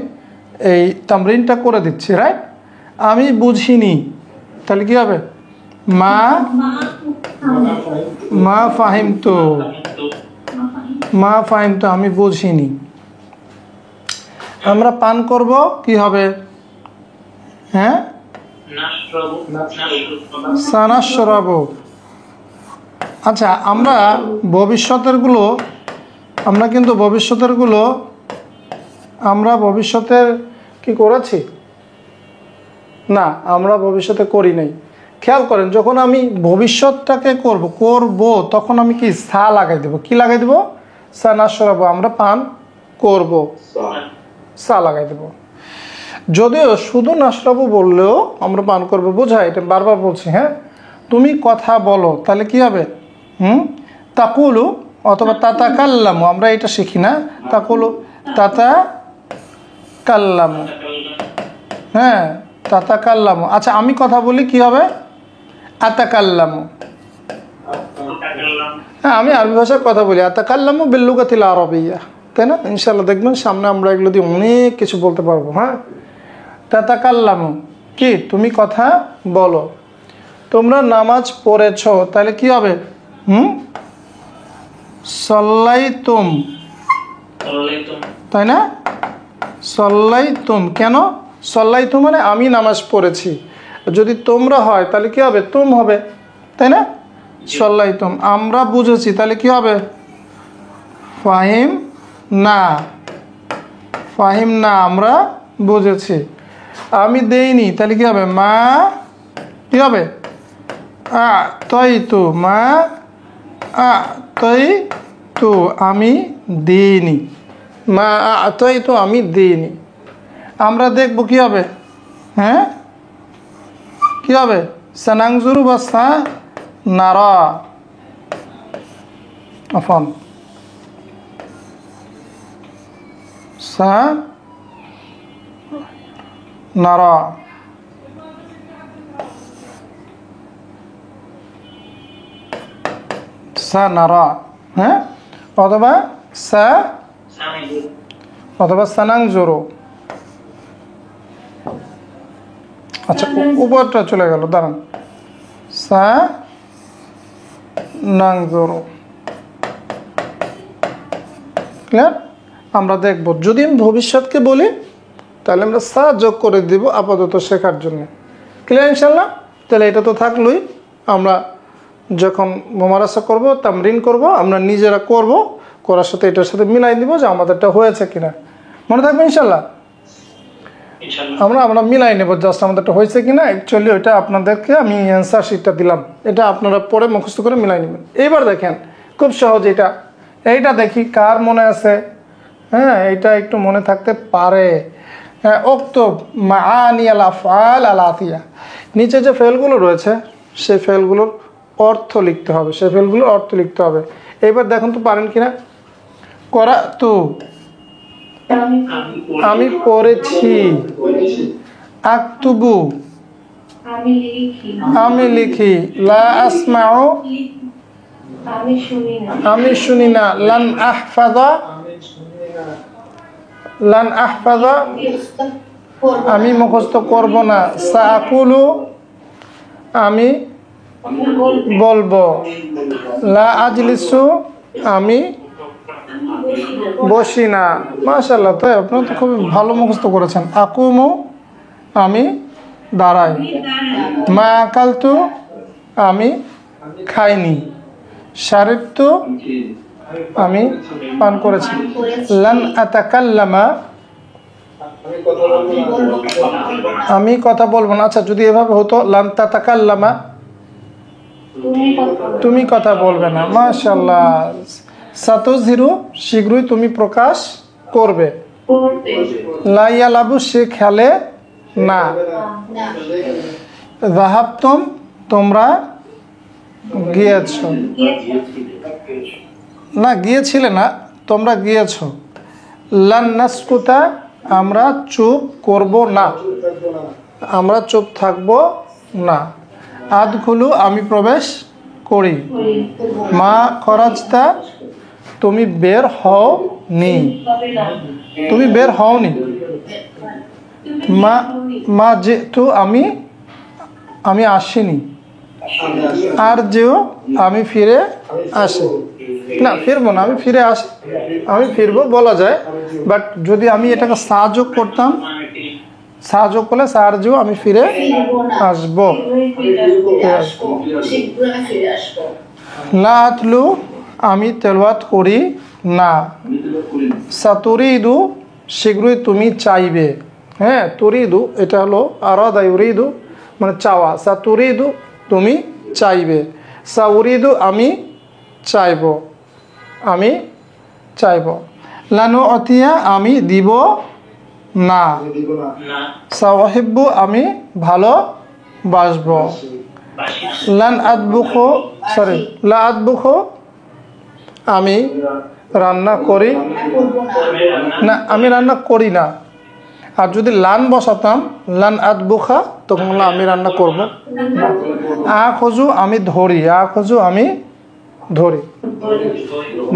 এই তামরিনটা করে দিচ্ছি, রাইট? আমি বুঝিনি, তাহলে কি হবে? মা, মা ফাহিমতু, মা ফাহিমতু আমি বুঝিনি। আমরা পান করব, কি হবে? হ্যাঁ, সানাশরাবু। আচ্ছা, আমরা ভবিষ্যতেরগুলো, আমরা কিন্তু ভবিষ্যতেরগুলো আমরা ভবিষ্যতের কি করেছি? না, আমরা ভবিষ্যতে করি নাই। খেয়াল করেন, যখন আমি ভবিষ্যৎটাকে করব তখন আমি কি সা লাগাই দেব? কি লাগাই দেব? সানাশরাবু, আমরা পান করব, সা লাগাই দেব। যদিও শুধু নাশরাবু বললেও আমরা পান করবো বোঝায়, এটা বারবার বলছি। হ্যাঁ, তুমি কথা বলো, তাহলে কি হবে? তাকুলু অথবা তাতাকাল্লামু, আমরা এটা শিখি না? তাকুলু তাতাকাল্লামু। হ্যাঁ, তাতাকাল্লামু। আচ্ছা আমি কথা বলি কি হবে? আতাকাল্লামু। হ্যাঁ আমি আরবি ভাষায় কথা বলি। আতাকাল্লামু বিল লুগাতিল আরাবিয়্যা, তাই না? ইনশাআল্লাহ দেখবেন সামনে আমরা এগুলো দিয়ে অনেক কিছু বলতে পারবো। হ্যাঁ, তাতাকাল্লামু কি তুমি কথা বলো। তোমরা নামাজ পড়েছো, তাহলে কি হবে? সল্লাইতুম, তাই না? সল্লাইতুম। কেন সল্লাইতুম? মানে আমি নামাজ পড়েছি। যদি তোমরা হয় তাহলে কি হবে? তুম হবে, তাই না? সল্লাইতুম। আমরা বুঝেছি, তাহলে কি হবে? ফাহিম না, ফাহিম না, আমরা বুঝেছি। আমি দেইনি, তাহলে কি হবে? মা কি হবে? আ তৈ তু, মা আ তৈ তু, আমি দিইনি। মা আ তৈ তু, আমি দিইনি। আমরা দেখবো কি হবে? হ্যাঁ কি হবে? সানাংজুরু বা সা নারা। আফন সা নারা, সা নারা। হ্যাঁ, অথবা সা, অথবা সানাংজুরু। আচ্ছা উপরটা চলে গেল, দাঁড়ান। সা নাংজুরু, ক্লিয়ার? আমরা দেখব। যদি আমি ভবিষ্যৎকে বলি তাহলে আমরা সা যোগ করে দিব আপাতত শেখার জন্য। ক্লিয়ার ইনশাল্লাহ? তাহলে এটা তো থাকলোই। আমরা যখন মোমারাসা করব, তামরিন করব, আমরা নিজেরা করব, করার সাথে এটার সাথে মিলাই দিব যে আমাদেরটা হয়েছে কিনা। মনে থাকবে ইনশাল্লাহ? আমরা মিলাই নেব জাস্ট আমাদেরটা হয়েছে কিনা। অ্যাকচুয়ালি ওইটা আপনাদেরকে আমি অ্যান্সার শিটটা দিলাম, এটা আপনারা পরে মুখস্থ করে মিলাই নেবেন। এইবার দেখেন খুব সহজ। এইটা দেখি কার মনে আছে। হ্যাঁ, এইটা একটু মনে থাকতে পারে। হ্যাঁ, উক্তুব মাআনি আল আফআল আল আতিয়া। নিচে যে ফেলগুলো রয়েছে সেই ফেলগুলোর অর্থ লিখতে হবে, সেই ফেলগুলোর অর্থ লিখতে হবে। এইবার দেখুন তো পারেন কিনা। করা তু, আমি পড়েছি। আক্তুবু, আমি লিখি। লা আসমাউ, আমি শুনি না। লান আহফাযা, লান আহফাযা, আমি মুখস্থ করব না। সাআকুলু, আমি বলবো। লা আজলিসু, আমি বসি না। মাশাআল্লাহ, তাই আপনারা তো খুব ভালো মুখস্থ করেছেন। আকুমু, আমি দাঁড়াই। মা আকালতু, আমি খাইনি। শারিবতু, আমি পান করেছি। লান আতাকাল্লামা, আমি কথা বলবো না। আচ্ছা যদি এভাবে হতো লান তাতাকাল্লামা, তুমি কথা বলবে না। মাশাআল্লাহ। সাতুযহিরু, শীঘ্রই তুমি প্রকাশ করবে। লা ইয়ালাবু, সে খেলে না। যাহাবতুম, তোমরা গিয়েছো। না গিয়েছিলে না, তোমরা গিয়েছো। লান নাসকুতা, আমরা চুপ করব না, আমরা চুপ থাকব না। আদখুলু, আমি প্রবেশ করি। মা খরাজতা, তুমি বের হও নি, তুমি বের হও নি। মা যেহেতু, আমি আসিনি। আর যেও, আমি ফিরে আসি। না ফিরবো না, আমি ফিরে আসি, আমি ফিরবো বলা যায়। বাট যদি আমি এটাকে সাহায্য করতাম, সাহায্য করলে সাহায্য, আমি ফিরে আসবো। লা আতলু, আমি তেলাওয়াত করি না। সাতুরিদু, শীঘ্রই তুমি চাইবে। হ্যাঁ, তুরিদু এটা হলো আরাদা ইউরিদু, মানে চাওয়া। সাতুরিদু, তুমি চাইবে। সাউরিদু, আমি চাইব, আমি চাইব। লানু অতিয়া, আমি দিব না। সাওয়াহিব্বু, আমি ভালোবাসবো। লান আদবুখু, সরি লা আদবুখু, আমি রান্না করি না। আমি রান্না করি না। আর যদি লান বসাতাম, লান আতবুখা, তখন হলো আমি রান্না করব। আখুযু আমি ধরি, আখুযু আমি ধরি।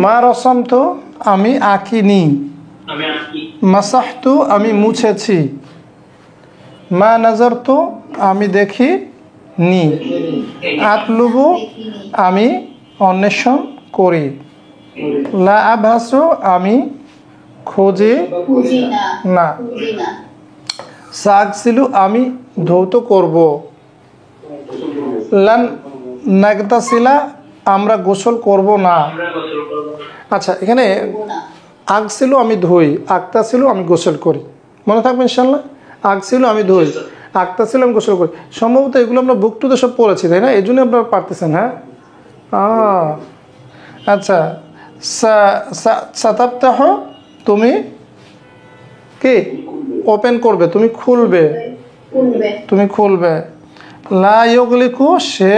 মা রসামতু আমি আঁকিনি। মাসাহতু আমি মুছেছি। মা নাজারতু আমি দেখি নি। আতলুবু আমি অন্বেষণ করি। লা আবহাসু আমি খুঁজি না। সাগসিলু আমি ধৌত করব। লান নাগতাসিলা আমরা গোসল করব না। আচ্ছা, এখানে আগসিলু আমি ধুই, আক্তাসিলু আমি গোসল করি। মনে থাকবে ইনশাল্লাহ? আগসিলু আমি ধুই, আক্তাসিলু আমি গোসল করি। সম্ভবত এগুলো আমরা বুক টুতে সব পড়েছি, তাই না? এই জন্য আপনারা পারতেছেন। হ্যাঁ, আচ্ছা। সাতাবতাহ তুমি কি ওপেন করবে, তুমি খুলবে, তুমি খুলবে। লা ইউগলিকু সে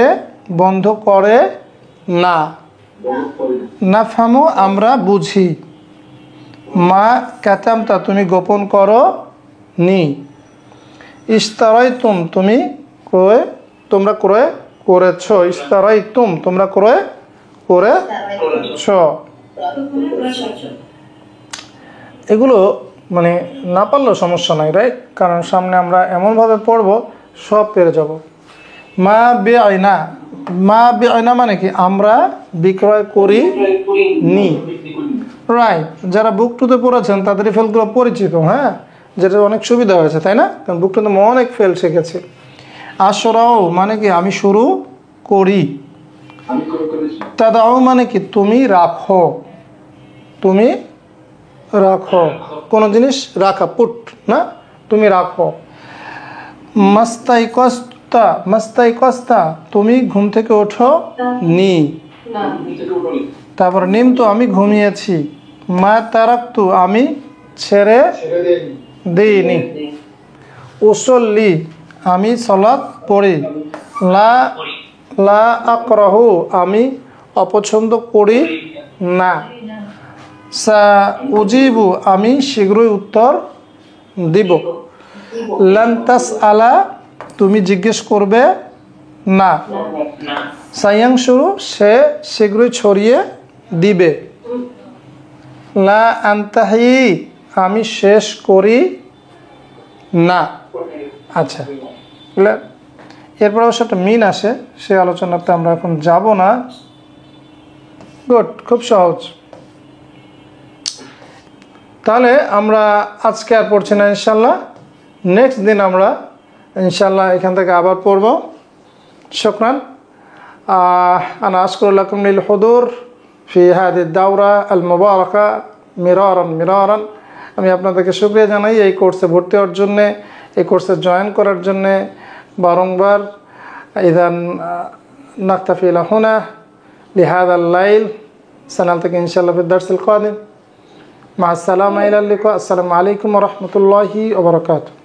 বন্ধ করে না। নাফহামু আমরা বুঝি। মা কাতামতা তুমি গোপন করো নি। ইশতারাইতুম তুমি ক্রয়, তোমরা ক্রয় করেছ। ইশতারাইতুম তোমরা ক্রয় করেছ। এগুলো মানে না পারলেও সমস্যা নাই, রাইট? কারণ সামনে আমরা এমনভাবে পড়ব সব পেরে যাব। মা বিআইনা, মা বিআইনা মানে কি আমরা বিক্রয় করি নি, রাইট? যারা বুক টুতে পড়েছেন তাদের এই ফেলগুলো পরিচিত, হ্যাঁ, যেটা অনেক সুবিধা হয়েছে, তাই না? কারণ বুক টুতে অনেক ফেল শিখেছি। আশরাও মানে কি আমি শুরু করি। তাদাও মানে কি তুমি রাখো, তুমি রাখো কোনো জিনিস রাখা, পুট না, তুমি রাখো। মাস্তাইকস্তা, মাস্তাইকস্তা তুমি ঘুম থেকে ওঠো নি। তারপর নিম তো আমি ঘুমিয়েছি। মা তারাকতু আমি ছেড়ে দিইনি। উসল্লি আমি সালাত পড়ি। লা লা আকরাহু আমি অপছন্দ করি না। সা উজিবু আমি শীঘ্রই উত্তর দিব। লান তাসআলা তুমি জিজ্ঞেস করবে না। সায়াংশুরু সে শীঘ্রই ছড়িয়ে দিবে। লা আনতাহি আমি শেষ করি না। আচ্ছা, এরপর অবশ্য একটা মিন আসে, সে আলোচনাতে আমরা এখন যাব না। গুড, খুব সহজ। তাহলে আমরা আজকে আর পড়ছি না ইনশাল্লাহ। নেক্সট দিন আমরা ইনশাল্লাহ এখান থেকে আবার পড়ব। শুকরান। আনা আশকুরু লাকুম লিল হুদুর ফি হাদিহি দাওরা আল মুবারাকা মিরারান। আমি আপনাদেরকে শুকরিয়া জানাই এই কোর্সে ভর্তি হওয়ার জন্যে, এই কোর্সে জয়েন করার জন্যে বারংবার। ইদান নাক্তাফি ইলা হুনা লিহাদাল লাইল। সানালতাকি ইনশাআল্লাহ ফি দারসিল কাদিম। মা আসসালামু ইলা লিকা। আসসালামু আলাইকুম ওয়া রাহমাতুল্লাহি ওয়া বারাকাতুহু।